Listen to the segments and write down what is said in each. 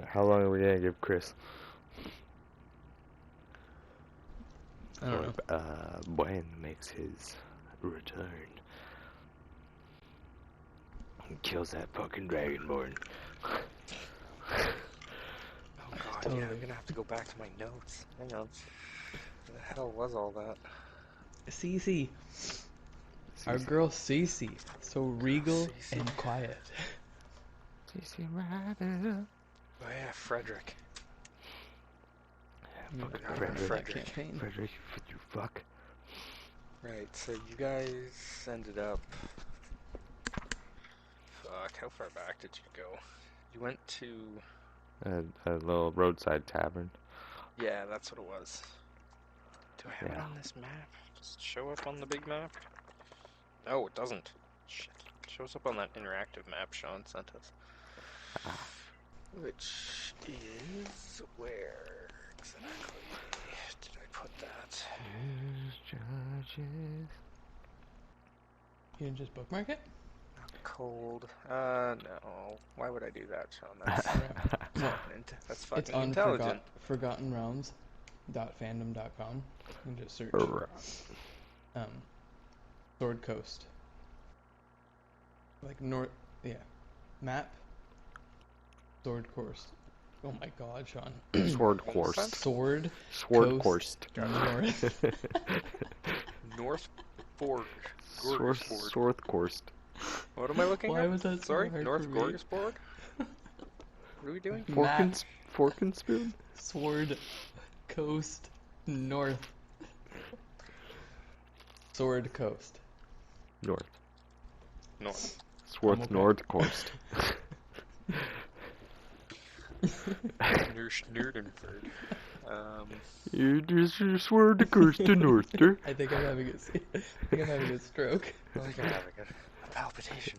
How long are we gonna give Chris? I don't know. When makes his return. He kills that fucking dragonborn. Oh god, Totally. yeah, I'm gonna have to go back to my notes. Hang on. What the hell was all that? Cece. Our girl Cece. So regal Cece. and quiet. Cece Ryder. Oh yeah, Frederick. Yeah, fucking Not Frederick. Frederick. Campaign. Frederick, you fuck. Right, so you guys ended up... Fuck, how far back did you go? You went to... A little roadside tavern. Yeah, that's what it was. Do I have it Yeah. on this map? Does it show up on the big map? No, it doesn't. Shit. It shows up on that interactive map Sean sent us. Ah. Which is... where exactly did I put that? You didn't just bookmark it? Cold. No. Why would I do that, Sean? That's Well, that's it's fucking on intelligent. ForgottenRealms.fandom.com. You can just search Sword Coast. Like north, yeah. Map. Sword Coast. Oh my god, Sean. Sword What was course. that? Sword Course. North. North Fork. Sword course. What am I looking Why at? was that so Sorry, hard North for me? Gorgasborg? What are we doing? Fork and spoon? Sword Coast North. Sword Coast. North. North. Swarth okay. Nord course. Nerdenford. You just swear to curse to Norther. I think I'm having a stroke. I think I'm having a palpitation.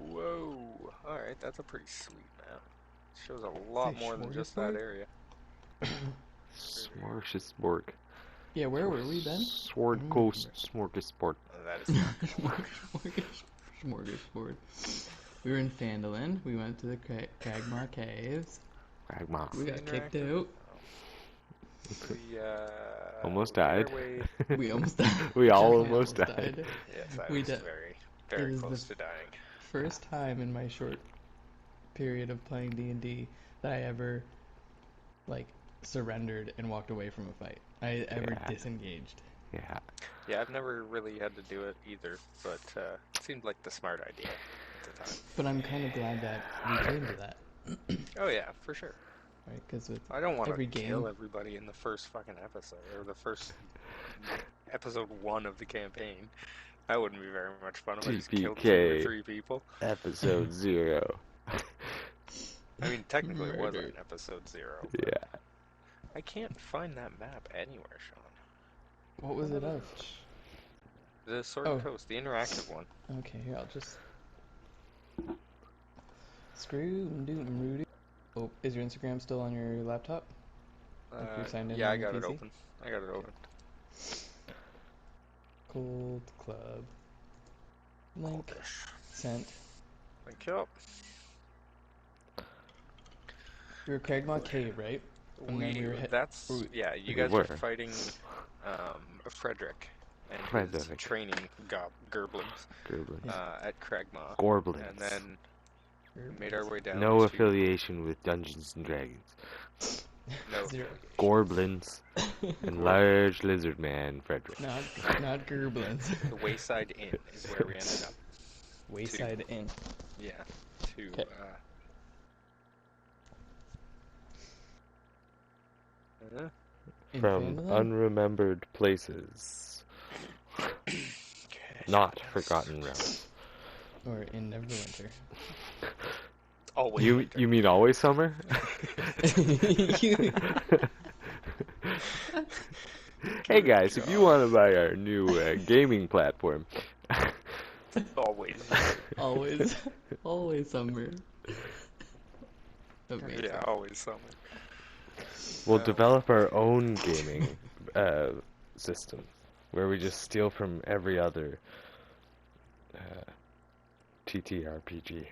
Whoa. Alright, that's a pretty sweet map. Shows a lot more than just that area. Smorgasbord. Yeah, where were we then? Sword Coast Smorgasbord. That is not gonna work. Smorgasbord. We were in Phandalin. We went to the Cragmaw Caves. Cragmaw. We got kicked out. We, almost died. We almost died. We all We almost died. Yes, I We was did. very It was close the to dying. First time in my short period of playing D&D that I ever, like, surrendered and walked away from a fight. I ever disengaged. Yeah. Yeah, I've never really had to do it either, but it seemed like the smart idea at the time. But I'm kind of glad that we came to that. Oh yeah, for sure. Right, because with I don't want every to game, kill everybody in the first fucking episode, or the first episode 1 of the campaign. That wouldn't be very much fun if I just killed 2 or 3 people. Episode 0. I mean, technically it was Murder. on episode 0. Yeah. I can't find that map anywhere, Sean. what was it of? The Sword Coast, the interactive one. Okay, here, I'll just... Screw Newton Rudy. Oh, is your Instagram still on your laptop? Like you're signed in Yeah, on I your got it PC? open. I got it open. Cold Club. Link Coldish. sent. Thank you. We were Cragmaw Cave, right? And then we were yeah, you We guys were. were fighting Frederick and his training gerblins at Cragmaw. Gorblins. And then we made our way down. No affiliation with Dungeons and Dragons. No. Zero. Gorblins and large lizard man Frederick. Not Gerblins. The Wayside Inn is where we ended up. Wayside Inn. Yeah. To From unremembered places. Not forgotten realms. Or in Neverwinter. Always. You mean always summer? Hey guys, if you want to buy our new gaming platform. Always. Always summer. Amazing. Yeah, always summer. We'll develop our own gaming system where we just steal from every other TTRPG.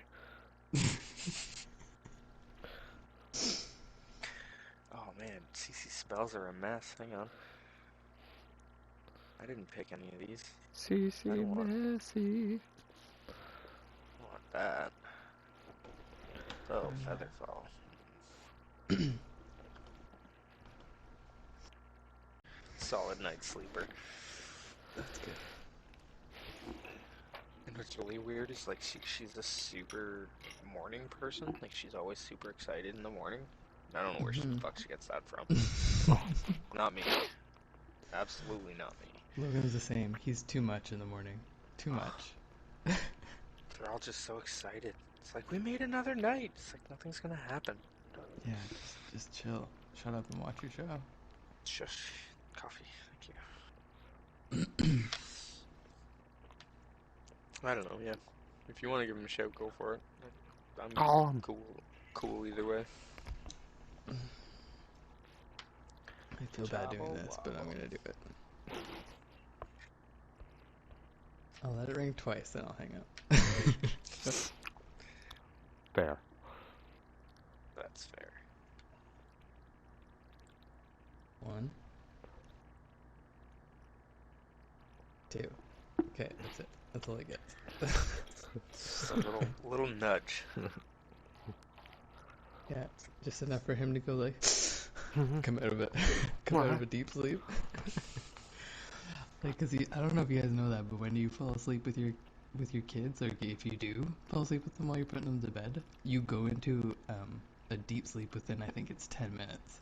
Oh man, CC spells are a mess. Hang on. I didn't pick any of these. CC I don't Messy. want that. Oh, Featherfall. Solid night sleeper. That's good. And what's really weird is like she's a super morning person. Like she's always super excited in the morning. I don't know where the fuck she gets that from. Not me. Absolutely not me. Logan's the same. He's too much in the morning. Too much. They're all just so excited. It's like, we made another night. It's like, nothing's gonna happen. Yeah, just chill. Shut up and watch your show. Shush. Coffee. Thank you. I don't know, yeah. If you want to give him a shout, go for it. I'm cool either way. I feel bad doing this, but I'm gonna do it. I'll let it ring twice, then I'll hang up. Fair. That's fair. 1, 2. Okay, that's it. That's all I get. Just a little nudge. Yeah, just enough for him to go like, come out of it, come out of a deep sleep. Like, cause I don't know if you guys know that, but when you fall asleep with your kids, or if you do fall asleep with them while you're putting them to bed, you go into a deep sleep within, I think it's 10 minutes.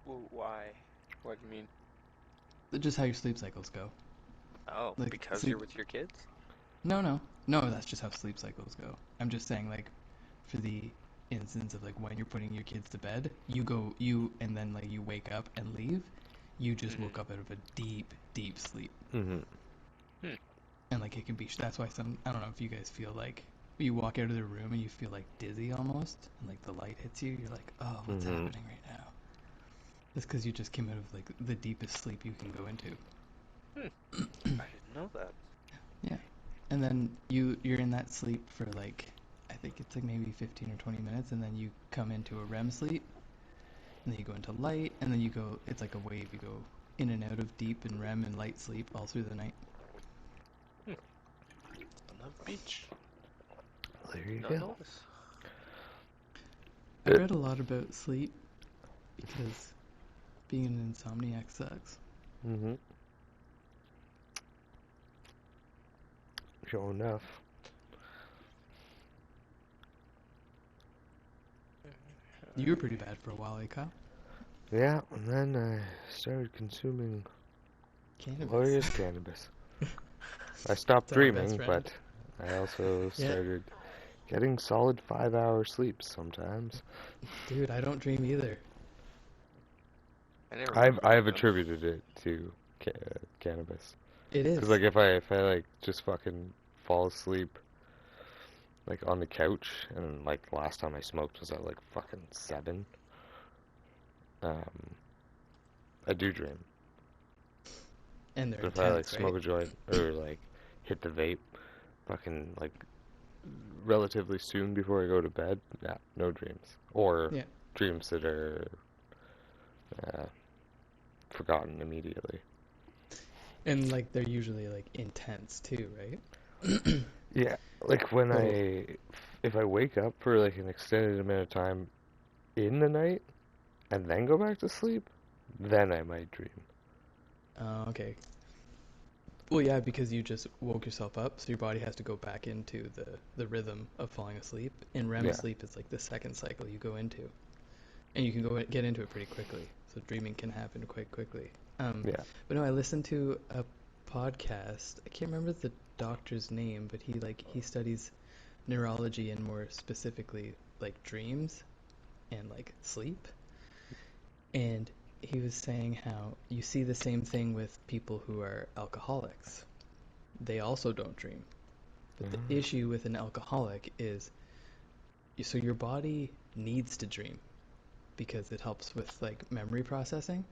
Well, why? What do you mean? Just how your sleep cycles go. Oh, Like, because sleep... you're with your kids? No, that's just how sleep cycles go. I'm just saying, like, for the instance of, like, when you're putting your kids to bed, and then, like, you wake up and leave, you just woke up out of a deep, deep sleep. Mm-hmm. And, like, it can be, that's why I don't know if you guys feel like, you walk out of the room and you feel, like, dizzy almost, and, like, the light hits you, you're like, oh, what's happening right now? It's because you just came out of, like, the deepest sleep you can go into. I didn't know that. Yeah. And then you're in that sleep for, like, I think it's, like, maybe 15 or 20 minutes, and then you come into a REM sleep, and then you go into light, and then it's like a wave, you go in and out of deep and REM and light sleep all through the night. On the beach. There you Not go. notice. I read a lot about sleep because being an insomniac sucks. Mm-hmm. Sure enough. You were pretty bad for a while, eh, Kyle? Yeah, and then I started consuming Cannabis. glorious cannabis. I stopped dreaming, but I also started getting solid 5-hour sleeps sometimes. Dude, I don't dream either. I've attributed it to cannabis. It is. Because, like, if I like just fucking fall asleep like on the couch, and like last time I smoked was at like fucking 7, I do dream. And they're But if intense, I like smoke a joint or like hit the vape fucking like relatively soon before I go to bed, yeah, no dreams. Or dreams that are forgotten immediately. And like they're usually like intense too, right? Yeah, like when if I wake up for like an extended amount of time in the night and then go back to sleep, then I might dream. Okay. Well, yeah, because you just woke yourself up, so your body has to go back into the rhythm of falling asleep. And REM sleep is like the second cycle you go into, and you can get into it pretty quickly. So dreaming can happen quite quickly. But no, I listened to a podcast. I can't remember the doctor's name, but he studies neurology and more specifically like dreams and like sleep. And he was saying how you see the same thing with people who are alcoholics. They also don't dream. But the issue with an alcoholic is so your body needs to dream because it helps with like memory processing.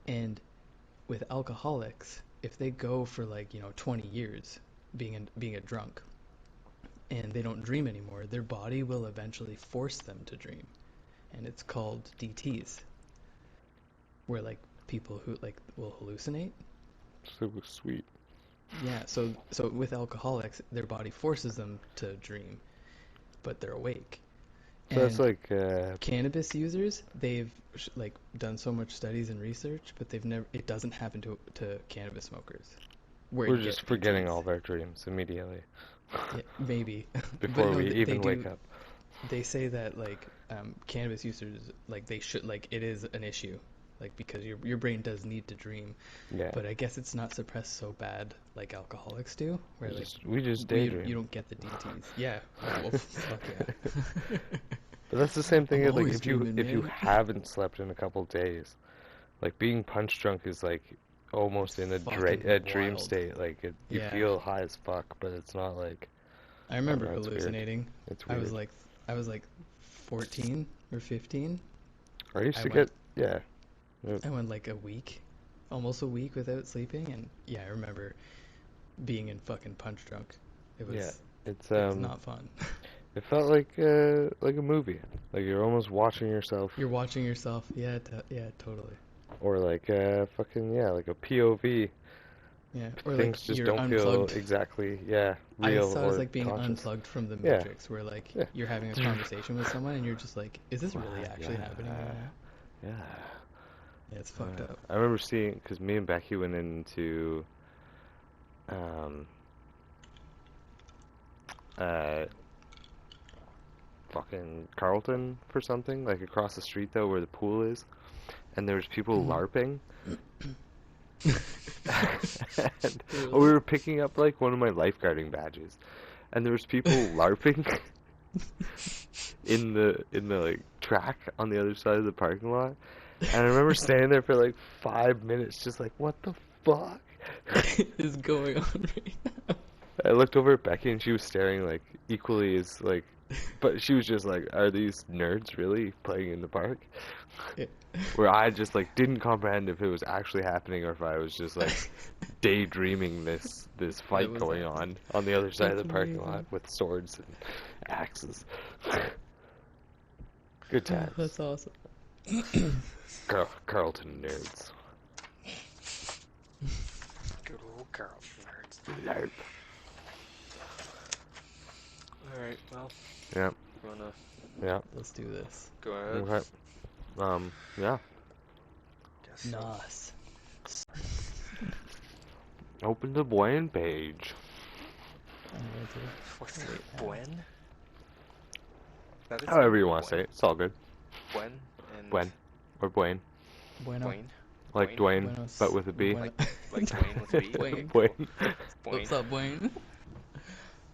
And with alcoholics, if they go for like, 20 years being a drunk, and they don't dream anymore, their body will eventually force them to dream, and it's called DTs, where like people who like will hallucinate. So sweet. Yeah, so with alcoholics, their body forces them to dream, but they're awake. So that's And like, cannabis users, they've like done so much studies and research, but they've never. It doesn't happen to cannabis smokers, where we're you just get forgetting DTs. all of our dreams immediately Yeah, maybe, but before no, we they even do. wake up. They say that like cannabis users, like they should, like it is an issue, like because your brain does need to dream, Yeah. but I guess it's not suppressed so bad like alcoholics do, where like We just you daydream. don't get the DTs. Yeah, well, fuck yeah. But that's the same thing I'm as like always dreaming, if you man. haven't slept in a couple days, like being punch drunk is like almost in Fucking a dream wild. state. Like you Yeah, feel high as fuck, but it's not like, I I don't remember know, it's weird. hallucinating. It's I was weird. like, I was like 14 or 15. I used I to went, get, yeah, I went like a week, almost a week without sleeping, and yeah, I remember being in fucking punch drunk. It yeah. was, It's it was not fun. it felt like a movie. Like you're almost watching yourself, You're watching yourself. Yeah, yeah, totally. or like fucking yeah, like a POV. Yeah, or like Things just you're don't feel unplugged. exactly, yeah, I real saw it as or like being conscious. unplugged from the Yeah, Matrix, where like yeah. you're having a conversation with someone and you're just like, is this really actually Yeah, happening right now? yeah. Yeah, it's fucked up. I remember seeing, because me and Becky went into um, uh, fucking Carlton for something, like across the street though, where the pool is, and there was people Mhm. LARPing. And we Really? were picking up like one of my lifeguarding badges, and there was people LARPing in the like track on the other side of the parking lot. And I remember standing there for like 5 minutes, just like, what the fuck? Is going on right now? I looked over at Becky and she was staring like equally as like, but she was just like, are these nerds really playing in the park? Yeah. Where I just like didn't comprehend if it was actually happening or if I was just like daydreaming this That it fight was going happening. on the other side of That's the parking lot amazing. with swords and axes. Good Oh, times. that's awesome. Carlton nerds. Good old Carl nerds. LARP. Alright, well, Yeah, you wanna yeah. Let's do this. go ahead? Okay. Yeah. Guess so. Nice. Open the Buen page. I'm going to. What's Wait, Buen? That is However you want to say Buen. it. It's all good. Buen and Buen. Or Buen. Bueno. Buen. Like Buen? Dwayne, Buenos. but with a B. Bueno. Like Dwayne with a B? Buen. Buen. Buen. What's up, Wayne?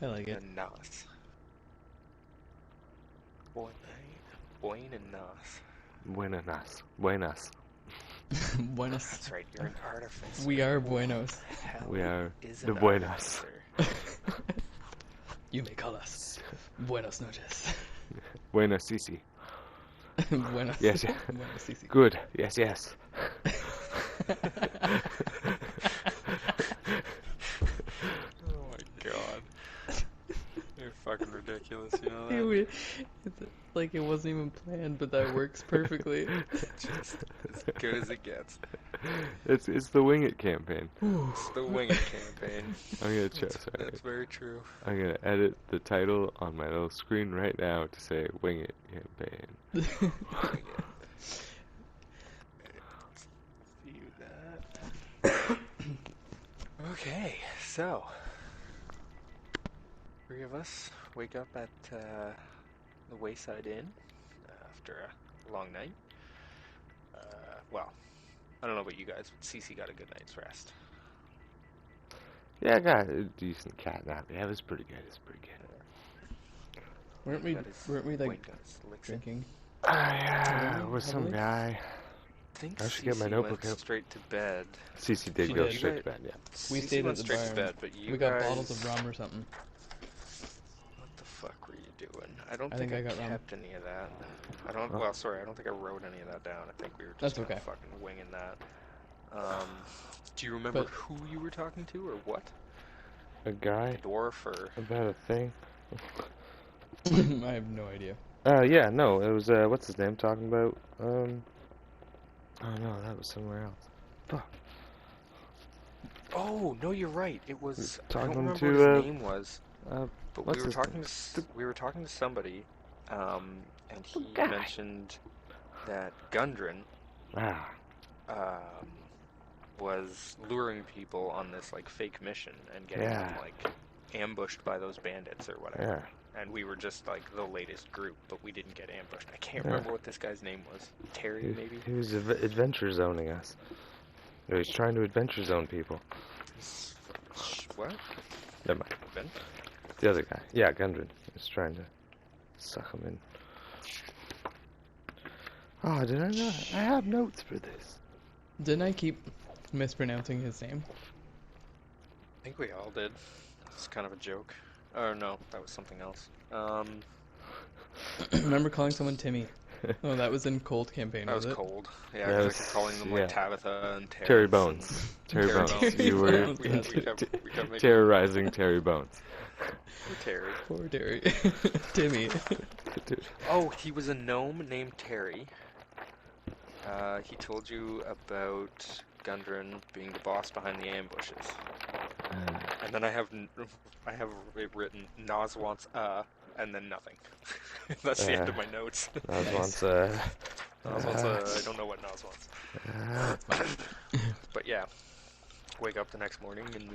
I like it. And Nas. Buen and Nas. Buenas. Buenas. Buenos. That's right, you're an artificer. We are buenos. Hell We are is the an Buenas. artificer. You may call us Buenos noches. Buenas, Sisi. Buenos. Yes, yeah. Buenos, sí, sí. Good. Yes, yes. Oh my god. You're fucking ridiculous, you know It that? wa- it's like it wasn't even planned, but that works perfectly. Just as good as it gets. It's the Winget campaign. It's the Winget campaign. I'm gonna check. Sorry. That's very true. I'm gonna edit the title on my little screen right now to say Winget campaign. Wing it. See that. Okay, so 3 of us wake up at the Wayside Inn after a long night. Well, I don't know about you guys, but Cece got a good night's rest. Yeah, I got a decent cat nap. Yeah, it was pretty good. It's pretty good. weren't we? Got his- Weren't we Wayne like got his licks in. drinking? Yeah, with some Heavily? guy. I think I should get my Cece notebook went out. straight to bed. Cece did She go did. straight to bed, yeah. We Cece stayed went at the straight to bar. bed, but you We got guys, bottles of rum or something. What the fuck were you doing? I don't I think think I I got rum. kept any of that. I don't. Oh. Well, sorry, I don't think I wrote any of that down. I think we were That's just kinda okay. fucking winging that. Do you remember But- who you were talking to or what? a guy dwarf or about a thing. I have no idea. Yeah, no, it was, what's his name talking about? Oh no, that was somewhere else. Fuck. Oh, no, you're right. It was I don't Talking remember to, what his name was, but what's his name? we were talking to somebody, and The he guy. mentioned that Gundren Ah, um was luring people on this like fake mission and getting them yeah, like ambushed by those bandits or whatever. yeah, And we were just like the latest group, but we didn't get ambushed. I can't yeah. remember what this guy's name was. Terry, maybe? He was adventure zoning us. No, he's trying to adventure zone people. What? Never mind. Ben? The other guy. Yeah, Gundren. He's trying to suck him in. Oh, did I not? I have notes for this. Didn't I keep mispronouncing his name? I think we all did. It's kind of a joke. Oh no, that was something else. Remember calling someone Timmy? Oh, that was in Cold Campaign, That was was it? cold. Yeah, That because I was- kept calling them yeah. like Tabitha and Terrence Terry and- Bones. Terry Terry Bones. Bones. You were Bones, we kept making terrorizing Terry Bones. Terry. Poor Terry. Timmy. Dude. Oh, he was a gnome named Terry. He told you about Gundren being the boss behind the ambushes. And then I have it written, Nas wants and then nothing. That's the end of my notes. Nas Nice. wants, Nas wants I don't know what Nas wants. But yeah, wake up the next morning and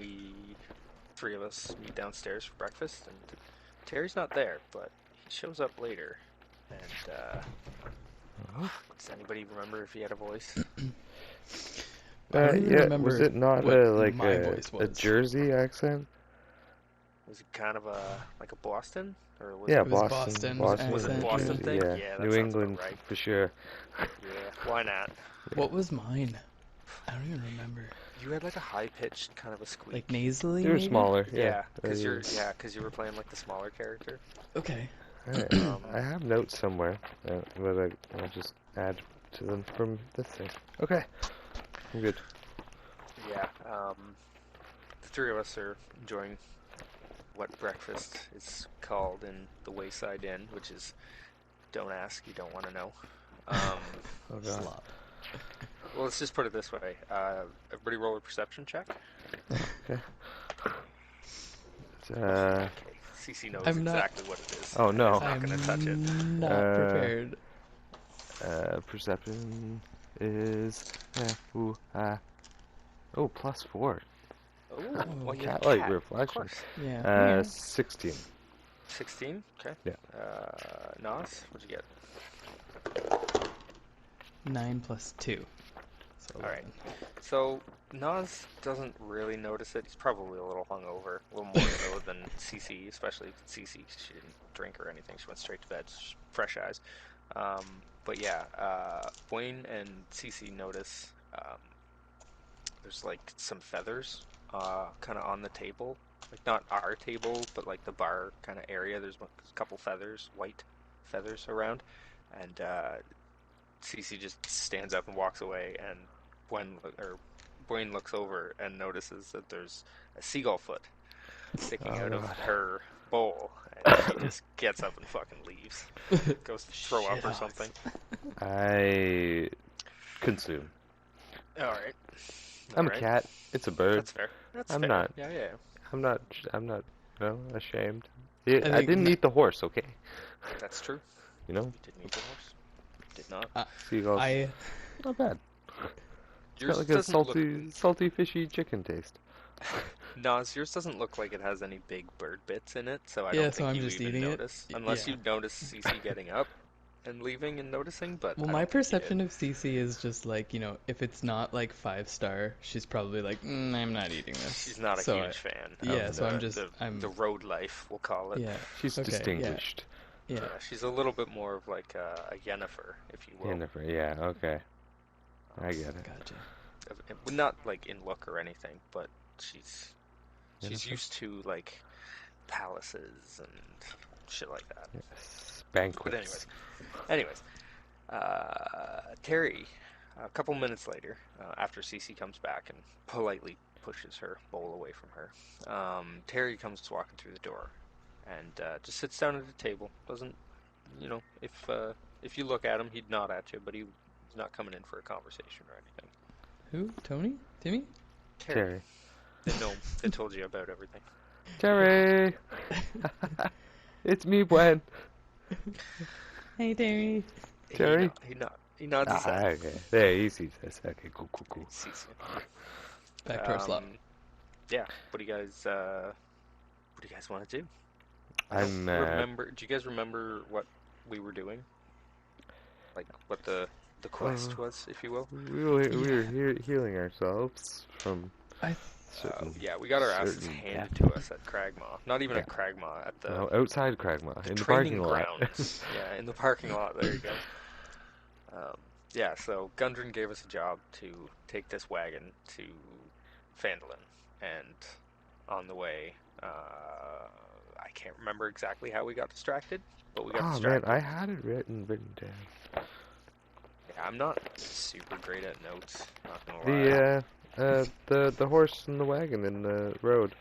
three of us meet downstairs for breakfast, and Terry's not there, but he shows up later. And does anybody remember if he had a voice? I don't even yeah, remember was it not what like my a voice was. Jersey accent? Was it kind of like a Boston, or was Yeah, it, It was Boston. Boston Boston. was it accent, Boston Jersey, thing? Yeah, Yeah, that New sounds England about right. for sure. Yeah, why not? What was mine? I don't even remember. You had like a high pitched kind of a squeak. Like nasally, They were maybe? smaller. Yeah, because you you were playing like the smaller character. Okay. Alright, I have notes somewhere, but I'll just add to them from this thing. Okay, I'm good. Yeah, the three of us are enjoying what breakfast is called in the Wayside Inn, which is don't ask, you don't want to know. Oh god. Slop. Well, let's just put it this way. Everybody roll a perception check. Okay. Okay, CC knows I'm not- exactly what it is. Oh no. He's not going to touch it. Not prepared. Perception is oh, +4. Oh, well, you're a Cat-like cat, reflection. of course. Yeah. 16. 16, okay. Yeah. Nas, what'd you get? 9 plus 2. So Alright. So, Nas doesn't really notice it. He's probably a little hungover, a little more so than CC, especially CC. She didn't drink or anything. She went straight to bed, fresh eyes. But yeah, Wayne and CC notice there's like some feathers kind of on the table. Like not our table, but like the bar kind of area. There's a couple feathers, white feathers around. And CC just stands up and walks away, and Wayne looks over and notices that there's a seagull foot sticking out of her bowl, and she just gets up and fucking leaves. Goes to throw up or Shit-house. something. I consume. Alright. I'm a cat. It's a bird. That's fair. That's I'm fair. not. Yeah. I'm not, ashamed. I think didn't eat the horse, okay? That's true. You know? You didn't eat the horse. Did not. Seagulls. Not bad. It's got like a salty, fishy chicken taste. Nas, yours doesn't look like it has any big bird bits in it, so I Yeah, don't so think I'm you just even eating it. notice. Unless Yeah. you notice CC getting up and leaving and noticing, but Well, I my don't think you perception did. of CC is just like, if it's not like 5-star, she's probably like, I'm not eating this. She's not a So huge fan. yeah, of so the, the road life, we'll call it. Yeah. She's Okay, yeah. distinguished. Yeah. Yeah, she's a little bit more of like a Yennefer, if you will. Jennifer, yeah, okay. I get it. Gotcha. Not like in look or anything, but she's Yennefer? used to like palaces and shit like that. Yes. Banquets. But anyways, Terry A couple minutes later, after Cece comes back and politely pushes her bowl away from her, Terry comes walking through the door and just sits down at the table. Doesn't, if you look at him, he'd nod at you, but he's not coming in for a conversation or anything. Who? Tony? Timmy? Terry. The gnome that told you about everything. Terry! It's me, Gwen. Hey, Terry. Terry? He nods his head. Okay. There, he sees this. Okay, cool. He sees you. Back to our slot. Yeah. What do you guys want to do? Do you guys remember what we were doing? Like what the quest was, if you will? We were healing ourselves from we got our asses handed to us at Cragmaw. Not even at Cragmaw, at the outside Cragmaw, in the training parking lot. grounds. Yeah, in the parking lot. There you go. So Gundren gave us a job to take this wagon to Phandalin, and on the way, I can't remember exactly how we got distracted, but we got distracted. Man, I had it written down. Yeah, I'm not super great at notes, not gonna lie. The horse and the wagon in the road.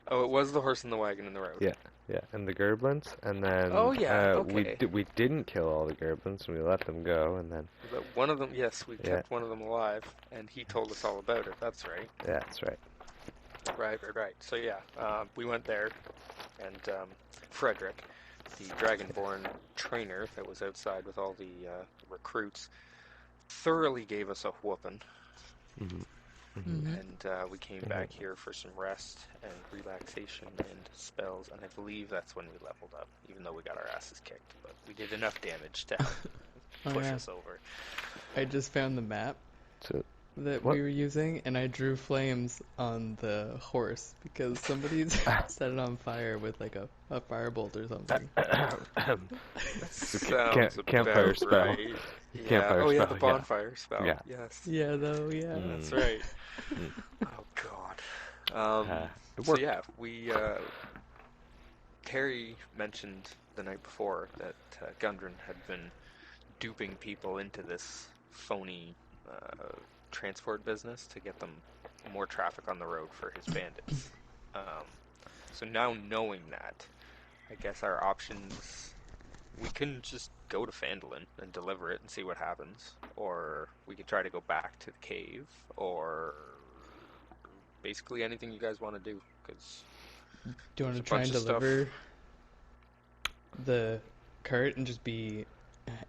Oh, it was the horse and the wagon in the road. Yeah, and the Gerblins, and then okay. we didn't kill all the Gerblins, and we let them go, and then But one of them, yes, we kept one of them alive, and he told us all about it. That's right. Yeah, that's right. Right. So we went there, and Frederick, the Dragonborn trainer that was outside with all the recruits, thoroughly gave us a whooping. And we came back here for some rest and relaxation and spells, and I believe that's when we leveled up, even though we got our asses kicked. But we did enough damage to help push us over. I just found the map that we were using, and I drew flames on the horse because somebody's set it on fire with like a firebolt or something. Campfire spell. Right. Campfire spell. spell, The bonfire spell. Yeah. Yes. Yeah, though, yeah. That's right. Oh, God. We, Terry mentioned the night before that Gundren had been duping people into this phony transport business to get them more traffic on the road for his bandits. So now knowing that, I guess our options, we can just go to Phandalin and deliver it and see what happens, or we could try to go back to the cave, or basically anything you guys want to do. Because do you want to try and deliver the cart and just be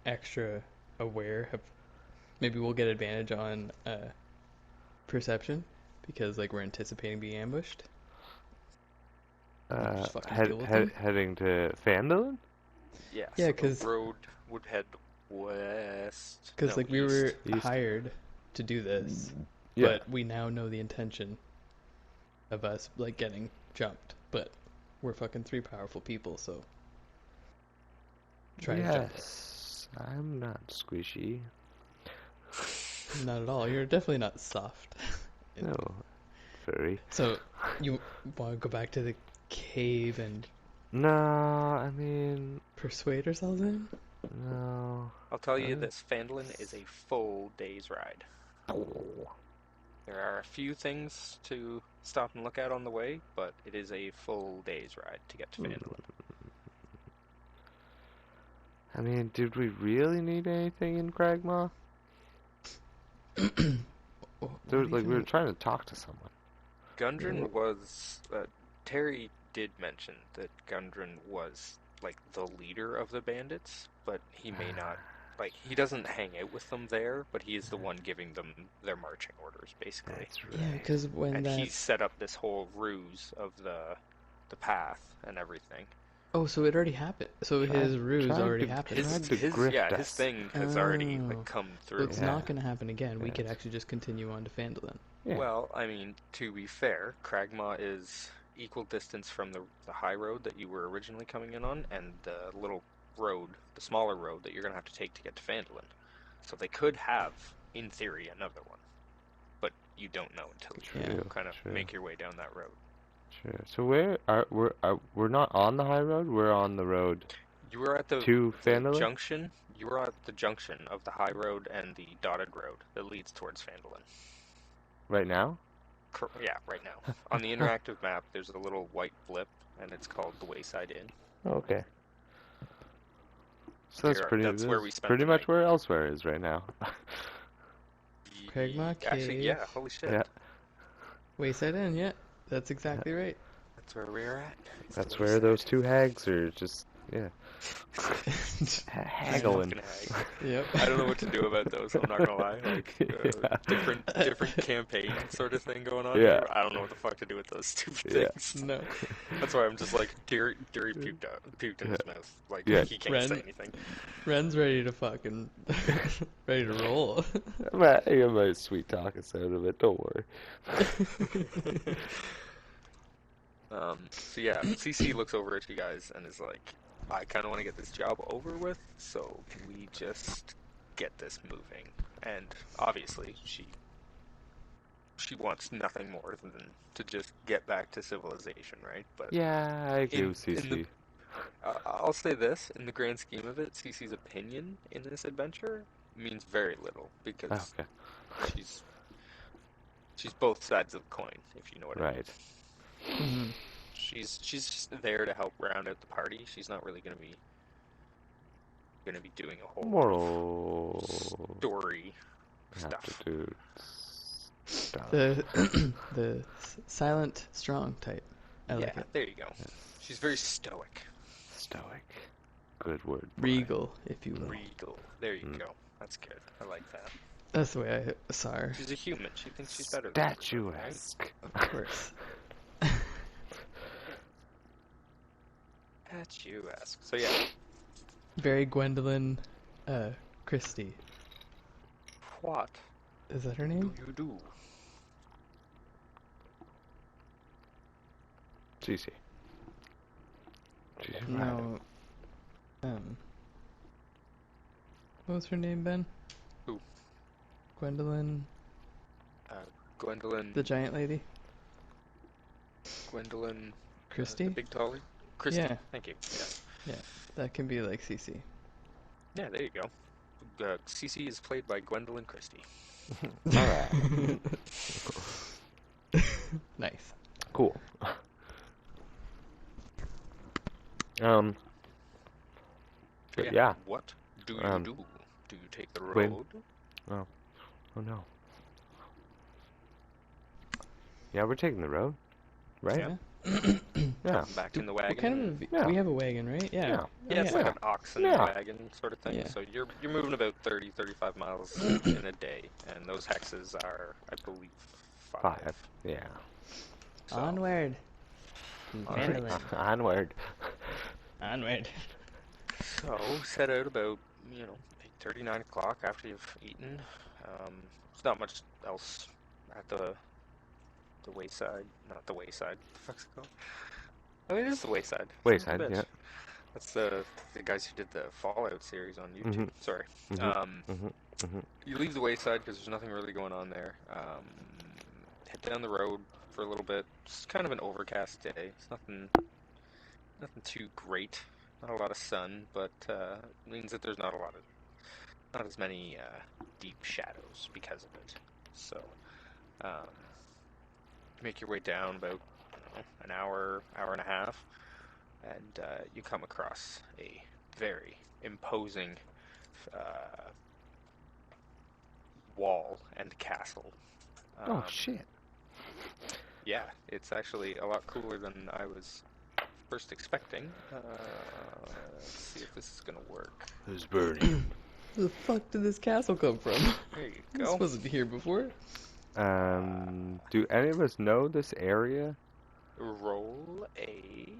extra aware of? Maybe we'll get advantage on perception because like we're anticipating being ambushed. Heading to Phandalin? Yeah, because the road would head west. Because we were East. hired to do this, but we now know the intention of us like getting jumped. But we're fucking 3 powerful people, so try to jump it. I'm not squishy. Not at all. You're definitely not soft. No, furry. So you want to go back to the cave and? No, I mean... persuade ourselves in? No. I'll tell you this, Phandalin is a full day's ride. There are a few things to stop and look at on the way, but it is a full day's ride to get to Phandalin. I mean, did we really need anything in Cragmaw? We were trying to talk to someone. Gundren was... Terry did mention that Gundren was, like, the leader of the bandits, but he may not... Like, he doesn't hang out with them there, but he is the one giving them their marching orders, basically. That's right. Yeah, because he set up this whole ruse of the path and everything. Oh, so it already happened. So his ruse already happened. His thing has already come through. So it's not going to happen again. We could actually just continue on to Phandalin. Yeah. Well, I mean, to be fair, Cragmaw is equal distance from the high road that you were originally coming in on, and the little road, the smaller road that you're going to have to take to get to Phandalin. So they could have, in theory, another one. But you don't know until you kind of make your way down that road. Sure. So we're not on the high road. We're on the road. You were at the to Phandalin? junction. you're at the junction of the high road and the dotted road that leads towards Fandolin. Right now? Yeah, right now. On the interactive map, there's a little white blip, and it's called the Wayside Inn. Okay. So that's That's where we spent pretty the much night. where Elsewhere is right now. Cragmaw Actually, Cave. yeah, holy shit. Yeah. Wayside Inn, yeah. That's exactly right. That's where we're at. It's That's the where those Wayside. two hags are just, yeah, haggling. Fucking hag. Yep. I don't know what to do about those, I'm not gonna lie. Like, Yeah. different campaign sort of thing going on Yeah. here. I don't know what the fuck to do with those stupid Yeah. things. No. That's why I'm just like, Deary puked in his mouth. Like, Yeah. he can't Ren- say anything. Ren's ready to fucking ready to roll. I might sweet talk us out of it, don't worry. So yeah, CC looks over at you guys and is like, I kind of want to get this job over with, so we just get this moving. And obviously, she wants nothing more than to just get back to civilization, right? But Yeah, I agree with in CC. I'll say this, in the grand scheme of it, CC's opinion in this adventure means very little, because Okay, she's both sides of the coin, if you know what I mean. right. Mhm. She's just there to help round out the party. She's not really gonna be doing a whole lot Moral of story stuff. aptitude stuff. The silent, strong type. I like Yeah, it. there you go. She's very stoic, Stoic. Good word. boy. Regal, if you will. regal. There you go. That's good. I like that. That's the way I saw her. She's a human. She thinks she's better than everybody, right? Statuesque. Of course. Statuesque. So yeah, Very Gwendolyn Christie. what Is that her do name? you do? CC. She's right. No. What was her name, Ben? Who? Gwendolyn, Gwendolyn. the giant lady? Gwendolyn. Christie? The big dolly. Christy. Yeah. Thank you. Yeah. That can be like CC. Yeah, there you go. CC is played by Gwendolyn Christie. Alright. Nice. Cool. So But yeah. What do you do? Do you take the When- road? Oh no. Yeah, we're taking the road, right? Yeah. Yeah. Back in the What wagon? kind of Yeah. we have a wagon, right? Yeah. Yeah. Yeah, it's Oh, like an oxen Yeah. wagon sort of thing. Yeah. So you're moving about 35 miles in a day, and those hexes are, I believe, 5. Yeah. So, Onward. Alright. Gwendolyn. Onward. Onward. So set out about 8:30, 9 o'clock after you've eaten. There's not much else at the wayside. Not the wayside. What the fuck's it called? I mean, it is the wayside. Wayside, Bitch. yeah. That's the guys who did the Fallout series on YouTube. Mhm. Sorry. Mhm. You leave the wayside because there's nothing really going on there. Head down the road for a little bit. It's kind of an overcast day. It's nothing too great. Not a lot of sun, but it means that there's not as many deep shadows because of it. So, you make your way down about an hour and a half, and you come across a very imposing wall and castle. Oh shit. Yeah, it's actually a lot cooler than I was first expecting. Let's see if this is gonna work. Who's burning? Where the fuck did this castle come from? There you This go. wasn't here before. Do any of us know this area? Roll a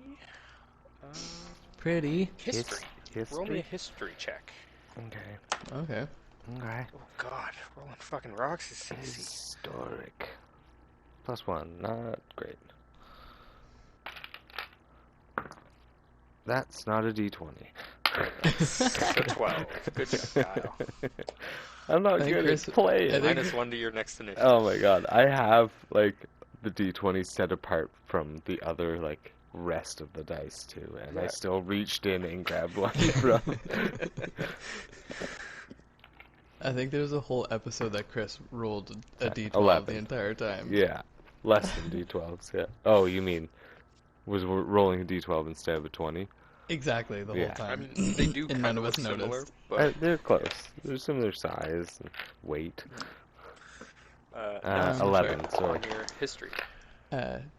Pretty. history. History? Roll me a history check. Okay. Okay. Okay. Oh God, rolling fucking rocks is easy. Historic. +1, not great. That's not a D20. That's a 12. Good job, Kyle. I'm not I think good Chris- at playing. I think- -1 to your next initiative. Oh my god, I have like the D20 set apart from the other like rest of the dice too, and I Yeah. still reached in and grabbed one from. I think there's a whole episode that Chris rolled a d12 11. the entire time. Yeah, less than d12s. Yeah. Oh, you mean was rolling a d12 instead of a 20? Exactly, the Yeah. whole time. I mean, they do And kind none of of us look similar, noticed. but They're close. They're similar size and weight. now, 11. check Sorry. on your history.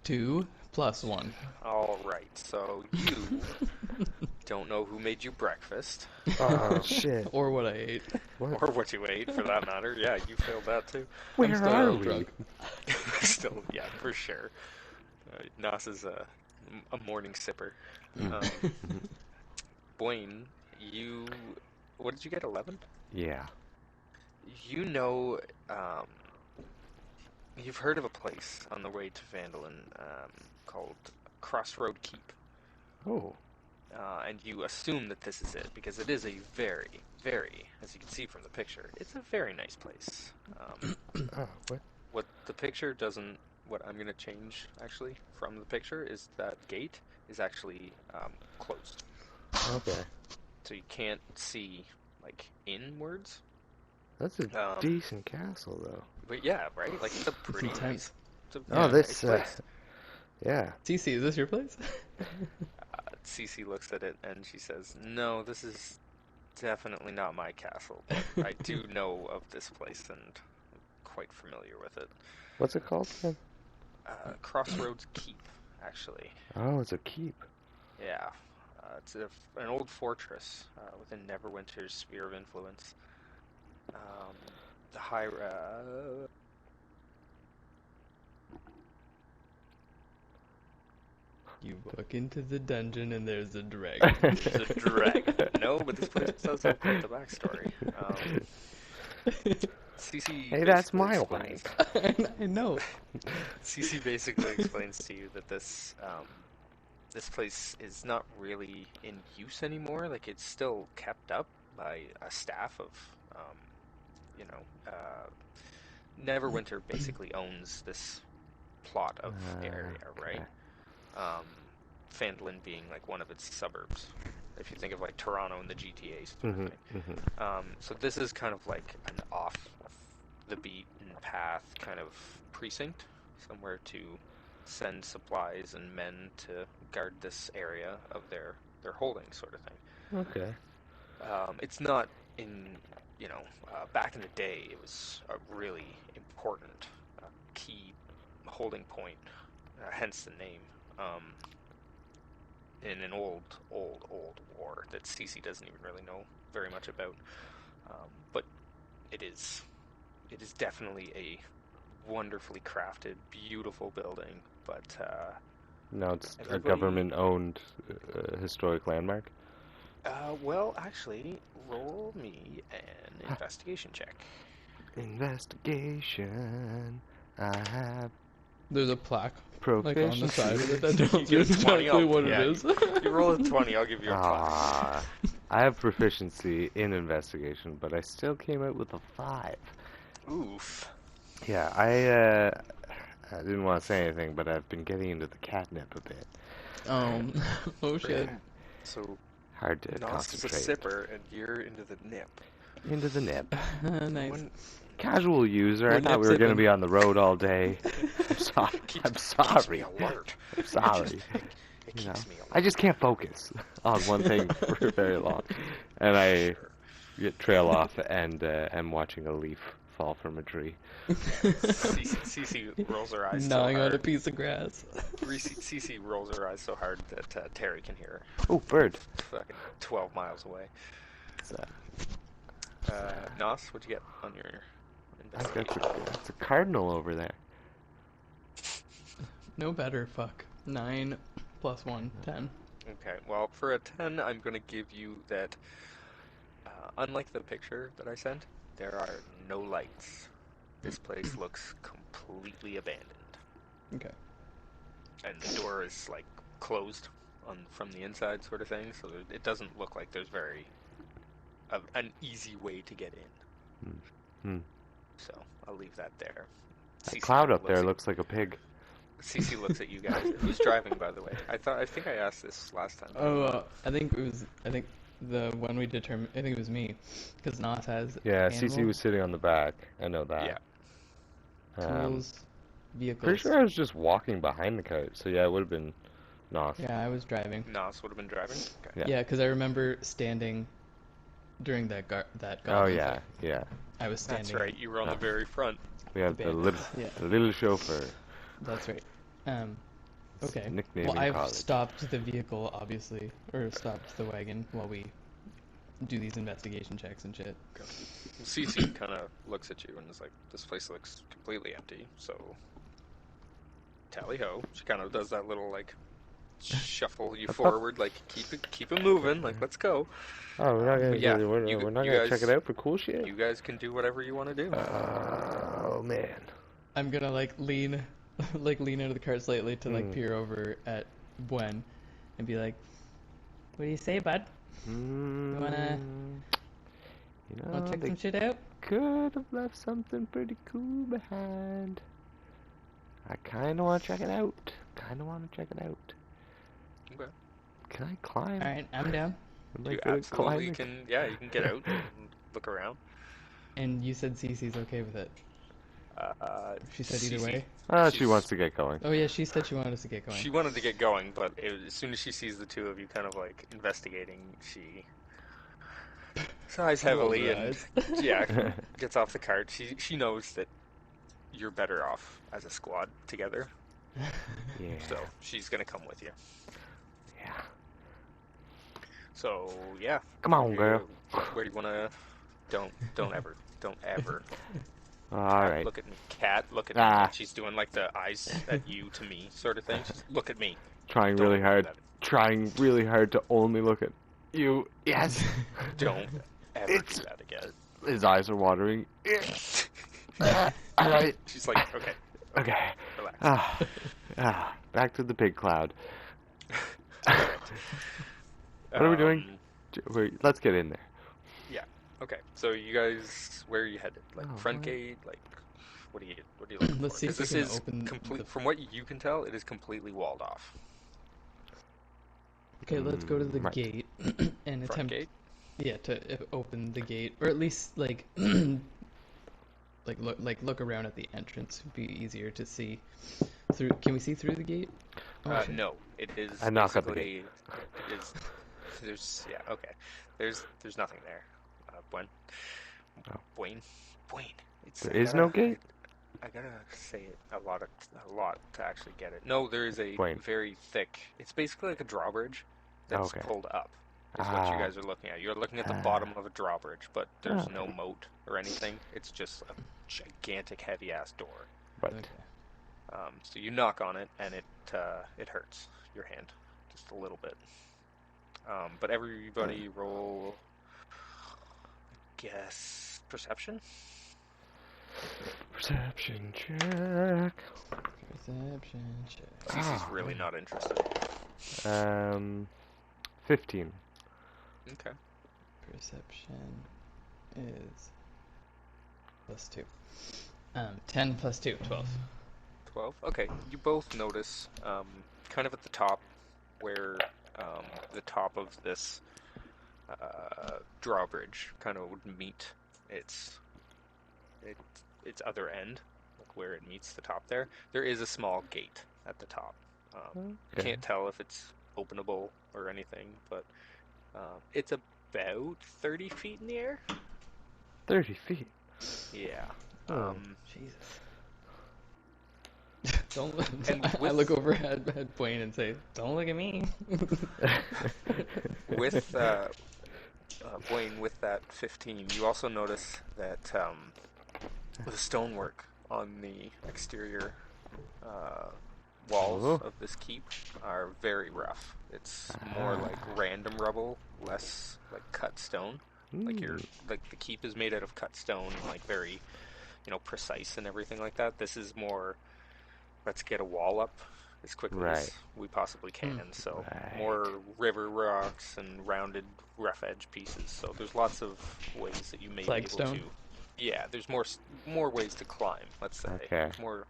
2 plus 1. All right, so you don't know who made you breakfast, Oh shit! Or what I ate. What? or what you ate, for that matter. Yeah, you failed that too. Where still are a little we? drunk. Still, yeah, for sure. Nas is a morning sipper. Boyne, what did you get? 11? Yeah. You know, you've heard of a place on the way to Vandalin called Crossroad Keep. Oh. And you assume that this is it, because it is a very, very, as you can see from the picture, it's a very nice place. Oh, what? What the picture doesn't, what I'm going to change, actually, from the picture, is that gate is actually closed. Okay. So you can't see, like, inwards. That's a decent castle, though. But yeah, right? Like, it's a pretty intense. nice, it's a Oh, very this. nice place. Yeah. Cece, is this your place? Cece looks at it and she says, "No, this is definitely not my castle, but I do know of this place and I'm quite familiar with it. What's it called then? Crossroads Keep, actually. Oh, it's a keep. Yeah, it's an old fortress within Neverwinter's sphere of influence. The high. You walk into the dungeon and there's a dragon. There's a dragon. No, but this place does have quite the backstory. Cece. Hey, that's my explains- wife. I know. Cece basically explains to you that this place is not really in use anymore. Like, it's still kept up by a staff of, Neverwinter basically owns this plot of area, right? Phandalin being like one of its suburbs. If you think of like Toronto and the GTA sort of thing. So this is kind of like an off the beaten path kind of precinct, somewhere to send supplies and men to guard this area of their holding, sort of thing. Okay. It's not in, back in the day, it was a really important key holding point, hence the name, in an old war that Cece doesn't even really know very much about. But it is definitely a wonderfully crafted, beautiful building, but No, it's a everybody- government-owned historic landmark. Well, actually, roll me an investigation check. Investigation. I have There's a plaque proficiency. like on the side of it that You tells you get a 20, exactly what yeah. it is. You roll a 20, I'll give you a plus. Ah, I have proficiency in investigation, but I still came out with a 5. Oof. Yeah, I didn't want to say anything, but I've been getting into the catnip a bit. Oh shit. So, Hard to Nos is a concentrate. sipper, and you're into the nip. Into the nip. Nice. When- Casual user. I We're thought nip we were going to sipping. be on the road all day. I'm sorry. keeps- I'm Keeps me sorry. alert. I'm sorry. It You know, keeps me alert. I just can't focus on one thing for very long, and I trail off and am watching a leaf fall from a tree. Cece rolls her eyes so Gnawing on a hard. piece of grass. Cece rolls her eyes so hard that Terry can hear her. Oh, bird. Fucking 12 miles away. It's, Nos, what'd you get on your that's investigation? that's a cardinal over there. No better, fuck. 9 plus 1, 10. Okay, well, for a 10, I'm going to give you that, unlike the picture that I sent, there are no lights. This place looks completely abandoned. Okay. And the door is, like, closed from the inside sort of thing, so it doesn't look like there's an easy way to get in. Hmm. So, I'll leave that there. That Cece cloud kinda up there looks looks like a pig. Cece looks at you guys. Who's driving, by the way? I think I asked this last time. I think the one we determined. I think it was me, because Nas has Yeah, animal, Cece was sitting on the back. I know Yeah. that. tools, Pretty vehicles. sure I was just walking behind the cart, so yeah, it would have been Nos. Yeah, I was driving. Nos would have been driving. Okay. Yeah. Yeah, because I remember standing during that Oh goblin yeah, fight. yeah. I was standing. That's right. You were on the very front. We have The the bandits, yeah. little chauffeur. That's right. It's Okay. nickname Well, in I've college. stopped the vehicle, obviously, or stopped the wagon while we do these investigation checks and shit. Cece kind of looks at you and is like, "This place looks completely empty." So, tally ho. She kind of does that little like shuffle you forward, like keep it moving, like let's go. Oh, we're not gonna yeah, we're not gonna check it out for cool shit. You guys can do whatever you want to do. Oh man. I'm gonna like lean out of the cart slightly to like peer over at Bwen and be like, "What do you say, bud? You wanna check they some shit out?" could have left something pretty cool behind. I kind of want to check it out. Okay. Can I climb? All right, I'm down. Am I You good at absolutely climbing? can. Yeah, you can get out and look around. And you said Cece's okay with it. She said either Cece, way. She she's- wants to get going. Oh yeah, she said she wanted us to get going. She wanted to get going, but as soon as she sees the two of you kind of like investigating, she sighs heavily and yeah, gets off the cart. She knows that you're better off as a squad together, Yeah. so she's gonna come with you. Yeah. So yeah, Come on, girl. Where do you wanna? Don't ever. All Cat, right. Look at me, cat. Look at Ah. me. She's doing like the eyes at you to me sort of thing. She's, look at me. Trying Don't really do hard. that. Trying really hard to only look at you. Yes. Don't ever It's- do that again. His eyes are watering. All right. She's like, okay, Okay. relax. Back to the pig cloud. What are we doing? Let's get in there. Okay, so you guys, where are you headed? Like Oh, front what? gate? Like, what are you looking Let's for? see if 'Cause we this can is open complete. the- From what you can tell, it is completely walled off. Okay, let's go to the Right. gate and Front attempt. gate. Yeah, to open the gate, or at least like look around at the entrance. Would be easier to see through. Can we see through the gate? Oh, shit. No, it is. I knock at the basically- It is. Okay. There's nothing there. Bwen. Oh. Bwen. It's. There is no gate? I gotta say it a lot to actually get it. No, there is a Bwen. very thick. It's basically like a drawbridge that's Okay. pulled up. Is what you Ah. guys are looking at. You're looking at the bottom of a drawbridge, but there's Oh. no moat or anything. It's just a gigantic, heavy-ass door. But Okay. So you knock on it, and it hurts your hand just a little bit. But everybody roll, I guess, perception. perception check. Perception check. Cece's really not interested. 15. Okay. Perception is +2. 10 + 2, 12. 12. Okay. You both notice, kind of at the top, where the top of this drawbridge kind of would meet its other end, like where it meets the top there. There is a small gate at the top. You Okay. can't tell if it's openable or anything, but it's about 30 feet in the air. 30 feet. Yeah. Oh. Jesus. Don't look. And I with- look over at Bwen and say, "Don't look at me." With Blaine, with that 15, you also notice that the stonework on the exterior walls Oh. of this keep are very rough. It's more like random rubble, less like cut stone. Like the keep is made out of cut stone, like very, precise and everything like that. This is more, let's get a wall up as quickly as Right. we possibly can. So Right. more river rocks and rounded rough edge pieces. So there's lots of ways that you may be able Flagstone? to. Yeah, there's more ways to climb. Let's say Okay. more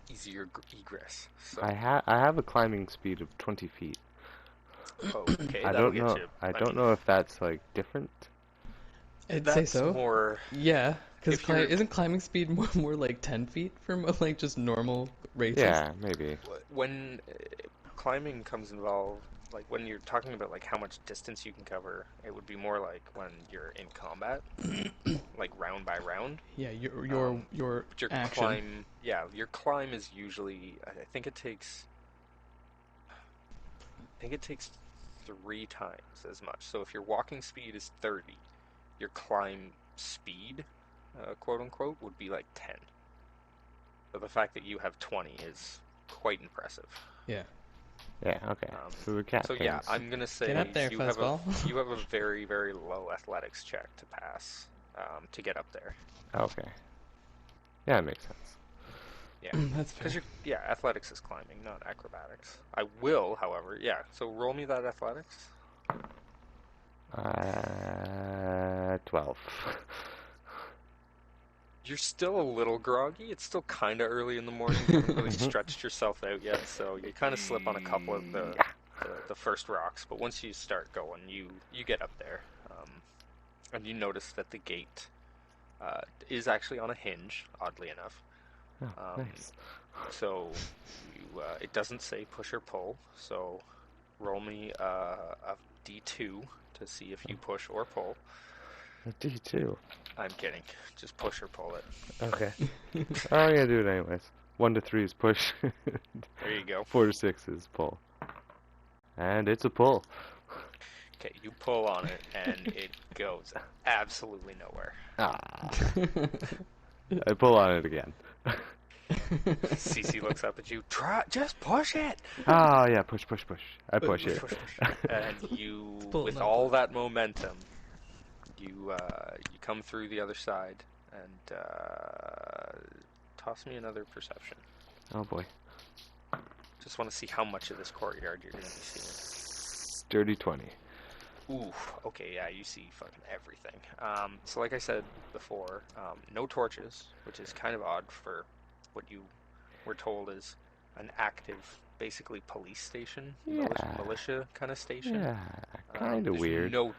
easier egress. So, I have a climbing speed of 20 feet. okay, I that'll don't get know. you. I I don't mean, know if that's like different. I'd say that's so. more Yeah, because if you're isn't climbing speed more like 10 feet for like just normal races? Yeah, maybe. when climbing comes involved. Like when you're talking about like how much distance you can cover, it would be more like when you're in combat, like round by round. Yeah, Um, your but your action. climb, yeah, your climb is usually. I think it takes 3 times as much. So if your walking speed is 30, your climb speed, quote unquote, would be like 10. So the fact that you have 20 is quite impressive. Yeah. Yeah, okay. Um, So the cat so yeah, things. I'm gonna Get say up there, fuzzball. you have a very very low athletics check to pass to get up there. Okay. Yeah, it makes sense. Yeah, That's because fair. athletics is climbing, not acrobatics. I will, however, yeah. So roll me that athletics. 12. You're still a little groggy. It's still kind of early in the morning. You haven't really stretched yourself out yet, so you kind of slip on a couple of the first rocks. But once you start going, you get up there, and you notice that the gate is actually on a hinge. Oddly enough, Oh, um, nice. so it doesn't say push or pull. So roll me a D2 to see if you push or pull. A D2. I'm kidding. Just push or pull it. Okay. Oh, I'm gonna do it anyways. 1 to 3 is push. There you go. 4 to 6 is pull. And it's a pull. Okay, you pull on it and it goes absolutely nowhere. Ah. I pull on it again. Cece looks up at you. Try, just push it. Oh, yeah, push, push, push. I push Push, it. push, push. And you, Pull with no all push. that momentum, you come through the other side and toss me another perception. Oh, boy. Just want to see how much of this courtyard you're going to be seeing. Dirty 20. Ooh, okay, yeah, you see fucking everything. So like I said before, no torches, which is kind of odd for what you were told is an active, basically police station, Yeah. militia kind of station. Yeah, kind of There's weird. no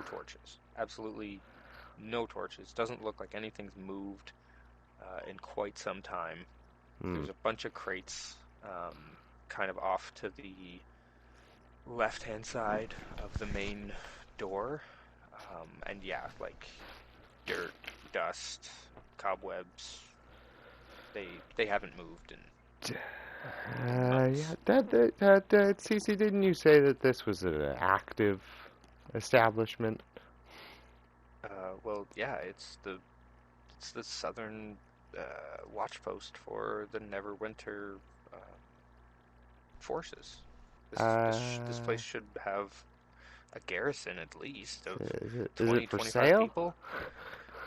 torches, absolutely no torches. Doesn't look like anything's moved in quite some time. There's a bunch of crates, kind of off to the left-hand side of the main door, and yeah, like dirt, dust, cobwebs. They haven't moved in months. Yeah, Cece, didn't you say that this was an active establishment? Well, yeah, it's the southern watch post for the Neverwinter forces. This place should have a garrison at least of Is 20, it for 25 sale? people.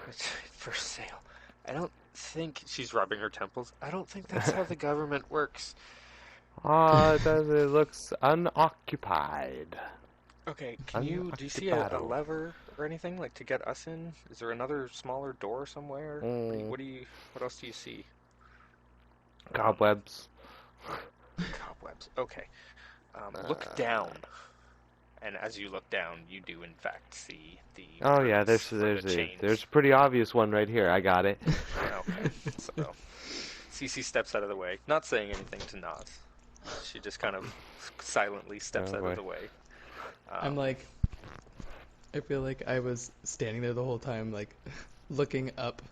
It's for sale. I don't think she's rubbing her temples. I don't think that's how the government works. It looks unoccupied. Okay, do you see a lever or anything like to get us in? Is there another smaller door somewhere? What else do you see? Cobwebs. Cobwebs. Okay. Look down, and as you look down, you do in fact see the. Oh yeah, rings for the chains. there's a pretty obvious one right here. I got it. Okay, so Cece steps out of the way, not saying anything to Nas. She just kind of silently steps out of the way. I'm like, I feel like I was standing there the whole time, like, looking up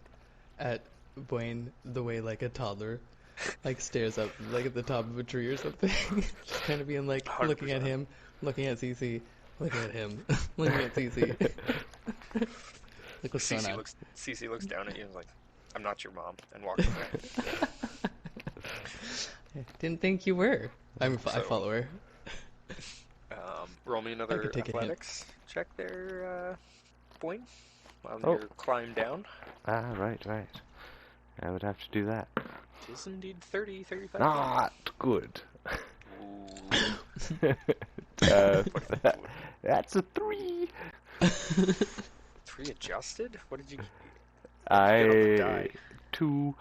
at Bwayne the way like a toddler, like stares up, like at the top of a tree or something. Just kind of being like, looking at 100%. him, looking at Cece, looking at him, looking at Cece. Like, what's going on? Cece looks down at you and is like, "I'm not your mom," and walks away. Didn't think you were. I So- follow her. Roll me another could take a hint. athletics check there, Boyne, on Oh. your climb down. Right. I would have to do that. It is indeed 30, 35. Not good. Ooh. That's a 3. 3 adjusted? What did you get on the die? 2.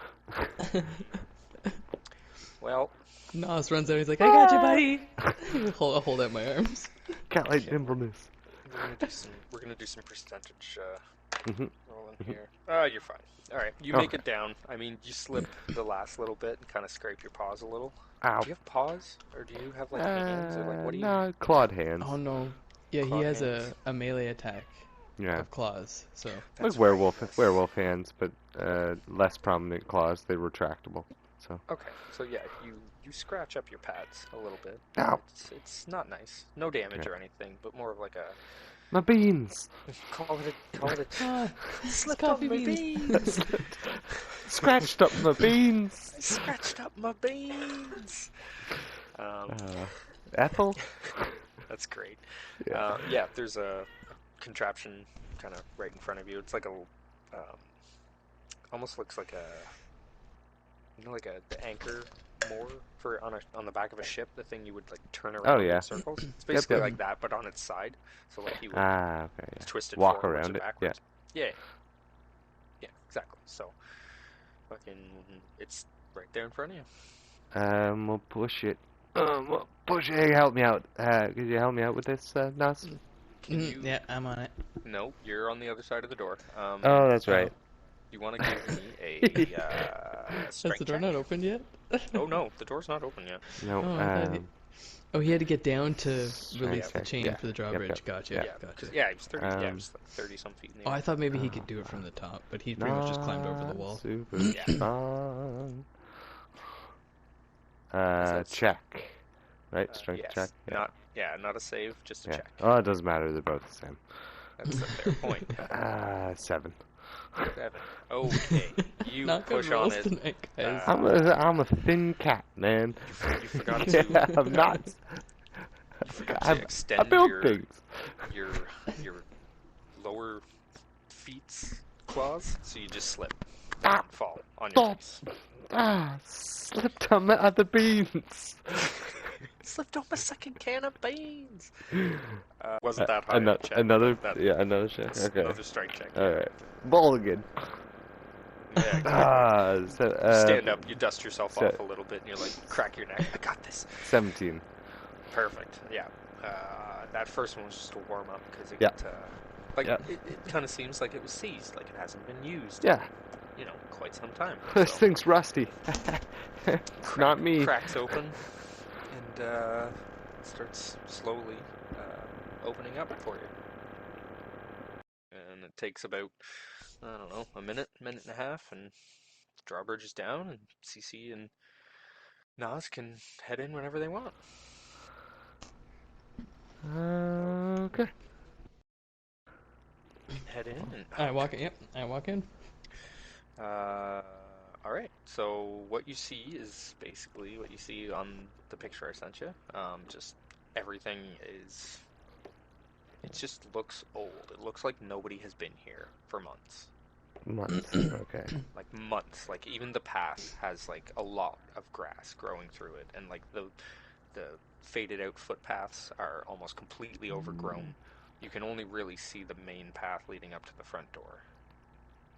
Well, Nas runs out. He's like, "I got you, buddy." hold out my arms. Cat-like Okay. nimbleness. We're gonna do some percentage Mm-hmm. rolling Mhm. here. You're fine. All right, you make Okay. it down. I mean, you slip the last little bit and kind of scrape your paws a little. Ow. Do you have paws, or do you have like hands, or like what do you? No, clawed hands. Oh no. Yeah, he Clawed has hands? a melee attack Yeah. of claws. So Like That's werewolf, right, yes. werewolf hands, but less prominent claws. They're retractable. So. Okay, so yeah, you scratch up your pads a little bit. Ow. It's not nice. No damage Yeah. or anything, but more of like a My beans. call it a ah, slipped coffee on my beans. beans. Scratched up my beans. I scratched up my beans. Ethel. That's great. Yeah. Yeah, there's a contraption kind of right in front of you. It's like a, almost looks like a, like the anchor moor for on the back of a ship. The thing you would like turn around yeah. in circles. It's basically yep. like that, but on its side. So like you would Okay. Yeah. twist it Walk forwards around or it. backwards. Yeah. Yeah, exactly. So, fucking, it's right there in front of you. We'll push it. We'll push it. Help me out. Could you help me out with this, Nas? Can you? Yeah, I'm on it. No, you're on the other side of the door. Oh, that's right. You want to give me a Has strength the door check? not opened yet? Oh no, the door's not open yet. No. Oh, I thought Oh, he had to get down to release the check. chain Yeah. for the Yep, drawbridge. yep. Gotcha. Yeah. Gotcha. Yeah, it was 30. Yeah, it Um, was like 30 some feet in the Oh, air. I thought maybe he could do it from the top, but he pretty much just climbed over the wall. Super Yeah. fun. That's- Check. Right, strength yes. check. Yeah. Not a save, just a Yeah. check. Oh, it doesn't matter. They're both the same. That's a fair point. 7. 7. Okay, you Not good push on rolls it. tonight, guys. I'm a thin cat, man. You forgot Yeah, to. I'm not. You forgot to I extend build your things. your lower feet's claws, so you just slip Ah. and fall on your Stop. face. Slipped on my other beans. Slipped on my second can of beans. Wasn't that high? of a check, Another, but that- yeah, another check. that's Okay. Another strike check. All right. Ball again. Yeah, exactly. You stand up, you dust yourself so- off a little bit, and you're like, crack your neck. I got this. 17. Perfect. Yeah. That first one was just a warm up because it Yeah. it kind of seems like it was seized, like it hasn't been used. Yeah. In, quite some time. This So, thing's rusty. It's not me. cracks open, and starts slowly opening up for you. And it takes about, I don't know, a minute and a half, and drawbridge is down, and CC and Nas can head in whenever they want. Okay. Head in, and I walk in. Yep, I walk in. all right. So what you see is basically what you see on the picture I sent you. Just everything is. It just looks old. It looks like nobody has been here for months. Months. Okay. Like months. Like even the path has like a lot of grass growing through it, and like the faded out footpaths are almost completely overgrown. You can only really see the main path leading up to the front door.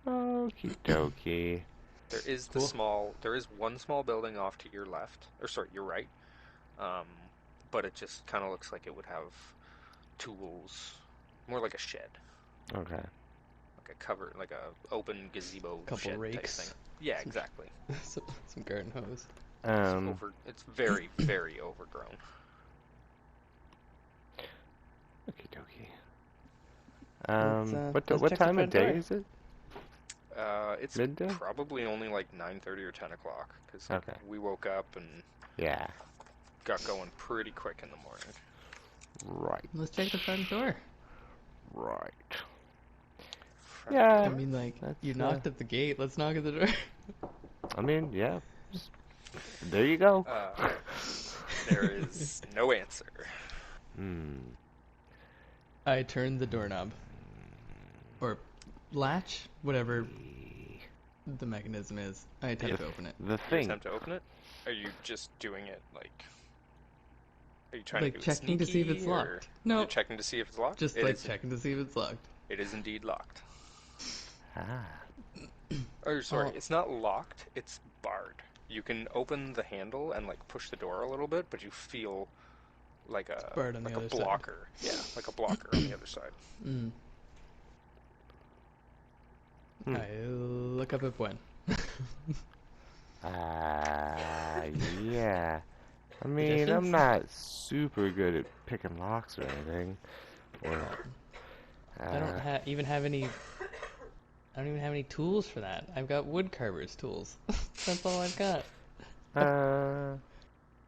Okie dokie. There is Cool. there is one small building off to your left, or sorry, your right. But it just kind of looks like it would have tools, more like a shed, Okay. like a cover, like a open gazebo Couple shed type rakes. thing. Yeah, exactly. some garden hose. It's very, very overgrown. Okie dokie. Let's What check the time of front door. day is it? It's Midday? probably only like 9:30 or 10 o'clock, because Okay. we woke up and Yeah. got going pretty quick in the morning. Right. Let's check the front door. Right. Front Yeah. I door. mean, like, That's, you knocked at the gate. Let's knock at the door. I mean, yeah. There you go. There is no answer. I turn the doorknob. Or latch, whatever the mechanism is. I attempt to open it. The You thing. attempt to open it? Are you just doing it like? Are you trying Like to do it checking to see if it's sneaky, or locked. No, You're checking to see if it's locked. just It like is- checking to see if it's locked. It is indeed locked. Ah. Or sorry, Oh. it's not locked. It's barred. You can open the handle and like push the door a little bit, but you feel like a barred on the other side. blocker. Yeah, like a blocker on the other side. Mm. I look up at when. Yeah. I mean, Suggestions? I'm not super good at picking locks or anything. Or, I don't even have any. I don't even have any tools for that. I've got wood carver's tools. That's all I've got.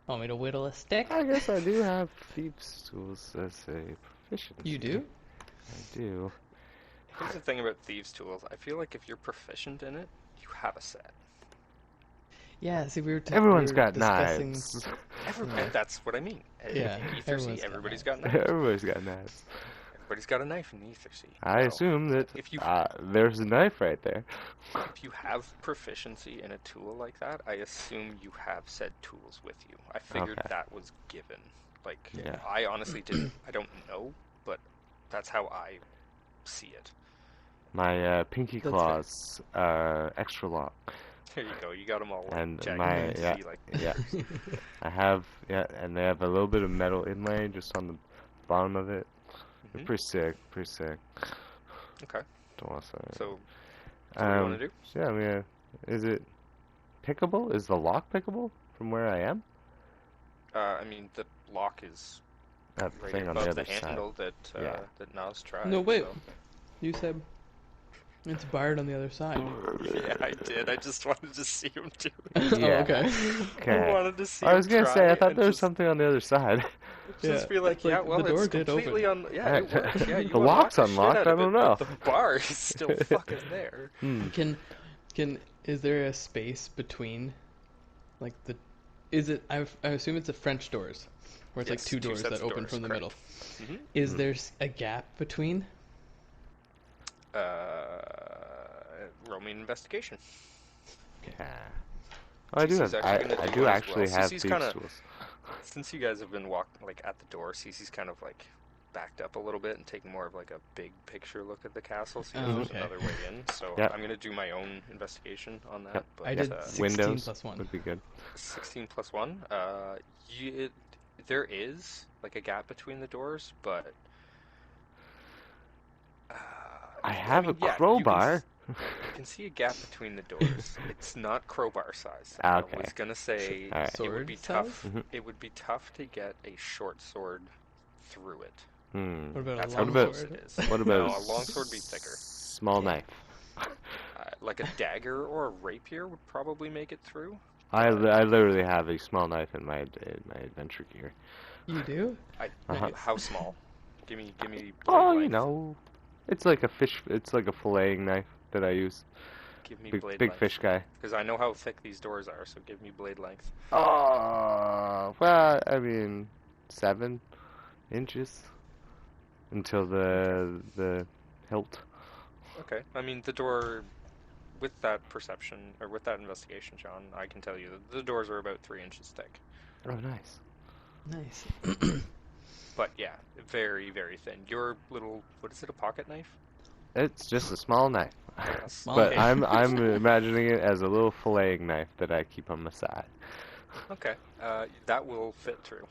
Want me to whittle a stick? I guess I do have thieves' tools as a proficiency. You do? I do. Here's the thing about thieves' tools. I feel like if you're proficient in it, you have a set. Yeah, see, Everyone's we were got discussing... knives. That's what I mean. Yeah, In Ether Sea, everybody's got knives. Everybody's got knives. Everybody's got a knife in Ether Sea. I assume that if you there's a knife right there. if you have proficiency in a tool like that, I assume you have said tools with you. I figured that was given. Like, Yeah. I honestly didn't. I don't know, but that's how I see it. My pinky claws extra long. There you go. You got them all. Like, And jagged my and see, like, I have and they have a little bit of metal inlay just on the bottom of it. They're pretty sick. Okay. Don't want to say. So, what do you want to do? Yeah, I mean, is it pickable? Is the lock pickable from where I am? I mean, the lock is That right thing on the above other the handle side. that Nas tried. No, wait. So. You said it's barred on the other side. Yeah, I did. I just wanted to see him do it. Yeah. Oh, okay. I wanted to see I was him gonna say, I try thought and there was just- something on the other side. Just be like, It's like yeah, well, the door it's did completely open. on. Yeah, it works. Yeah, you The lock's unlocked the shit unlocked, out of I don't it, know. but the bar is still fucking there. Is there a space between, like I assume it's a French doors, where it's like Yes, two doors sets that of open doors, from the correct. middle. Is there a gap between? Roaming investigation. Yeah. Oh, I do Cece's have. actually gonna I do do one as actually well. have Cece's thieves' kinda- tools. Since you guys have been walking like at the door, Cece's kind of like backed up a little bit and taking more of like a big picture look at the castle. See if Oh, there's okay. another way in. So Yep. I'm gonna do my own investigation on that. Yep. But, I did 16 Windows plus 1. would be good. 16 plus 1. There is like a gap between the doors, but I have a yeah, crowbar. You can see a gap between the doors. It's not crowbar size. Ah, I okay. was gonna say All right. it would be Sword tough. size? It would be tough to get a short sword through it. What about That's a how long close sword? it is. What about No, a long sword would be thicker. Small knife. Like a dagger or a rapier would probably make it through. I literally have a small knife in my adventure gear. You do? How small? Give me. blade Oh, you length. know, it's like a filleting knife that I use. Give me Big blade big length. fish guy. Because I know how thick these doors are, so give me blade length. Oh, well, I mean, 7 inches until the hilt. Okay. I mean, the door, with that perception, or with that investigation, John, I can tell you that the doors are about 3 inches thick. Oh, nice. Nice. But yeah, very, very thin. Your little, what is it, a pocket knife? It's just a small knife. Small But knife. I'm imagining it as a little filleting knife that I keep on my side. Okay. That will fit through.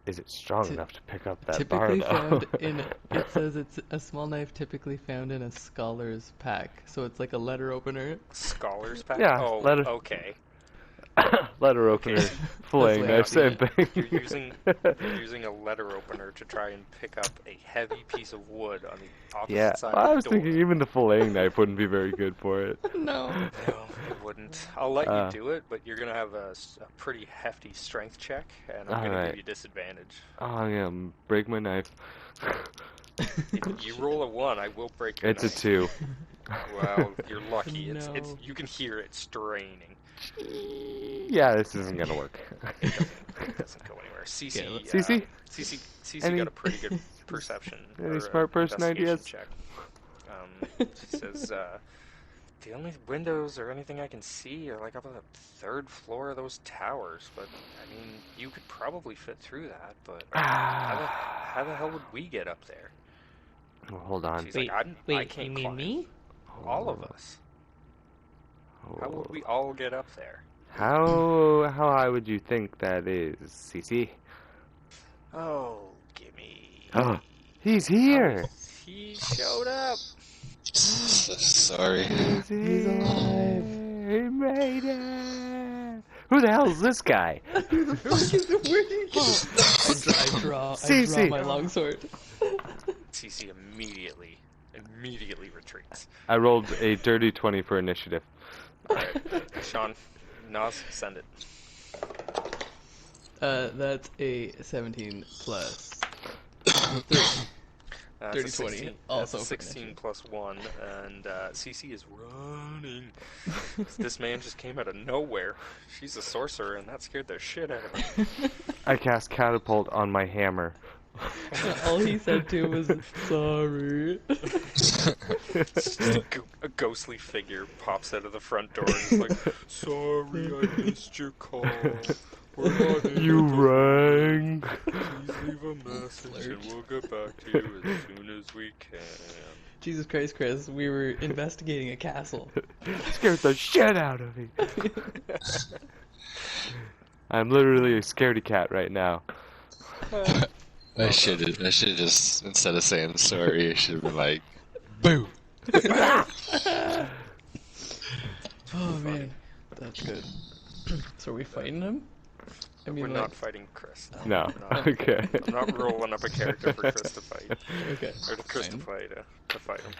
Is it strong Ty- enough to pick up that Typically bar, found though? in. It says it's a small knife typically found in a scholar's pack, so it's like a letter opener. Scholar's pack? Yeah, Oh, letter- okay. Letter opener, filleting That's knife, same what thing. You're using a letter opener to try and pick up a heavy piece of wood on the opposite Yeah, side well, I of was the door. thinking even the filleting knife wouldn't be very good for it. No. No, it wouldn't. I'll let you do it, but you're gonna have a pretty hefty strength check, and I'm gonna Alright. give you disadvantage. Oh, I'm gonna break my knife. If you roll a 1, I will break your It's a knife. 2. Well, you're lucky. No. It's you can hear it straining. Yeah, this isn't gonna work. It doesn't go anywhere. CC, Okay, let's- CC? CC Any- got a pretty good perception. Any or, smart person investigation ideas? Check. She says, the only windows or anything I can see are like up on the 3rd floor of those towers. But I mean, you could probably fit through that. But how the hell would we get up there? Well, hold on. She's like, I can't you mean climb. me? All of us. How would we all get up there? How high would you think that is, CC? Oh, gimme. Oh, he's here! He showed up. Sorry. He's alive. He made it! Who the hell is this guy? I draw CC. my longsword. CC immediately retreats. I rolled a dirty 20 for initiative. Alright, Sean, Nas, send it. That's a 17 plus 3. That's 30, a 20, 16, also that's a for 16 initiative. plus 1, and CC is running. This man just came out of nowhere. She's a sorcerer, and that scared the shit out of me. I cast catapult on my hammer. All he said to him was, sorry. A ghostly figure pops out of the front door and is like, sorry, I missed your call. We're not able You to- rang. Please leave a message and we'll get back to you as soon as we can. Jesus Christ, Chris, we were investigating a castle. Scared the shit out of me. I'm literally a scaredy cat right now. I should have just, instead of saying sorry, I should have been like, boo! Oh man, that's good. So are we fighting him? I mean, We're like, not fighting Chris. No. I'm not- Okay. I'm not rolling up a character for Chris to fight. okay. Or to Chris to fine. fight him.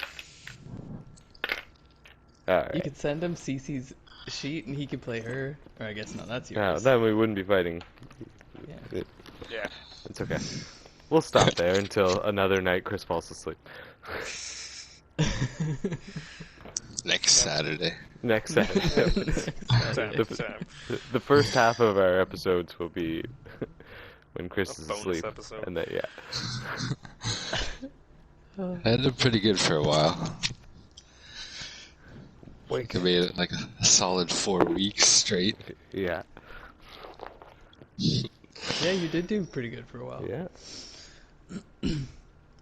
You Alright. could send him Cece's sheet and he could play her. Or I guess no, that's No, yours. then we wouldn't be fighting. Yeah. Yeah. It's okay. We'll stop there until another night Chris falls asleep. Next Saturday. Next Saturday. Sam. The first half of our episodes will be when Chris A is bonus asleep. episode. And then, yeah. I did pretty good for a while. Wait. Could be like a solid 4 weeks straight. Yeah. Yeah, you did do pretty good for a while. Yeah.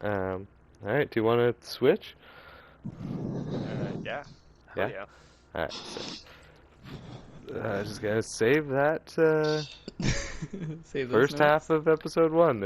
Alright, do you want to switch? Yeah. Yeah? Hell yeah. Alright, so. Just gonna save that Save those first notes. half of episode 1.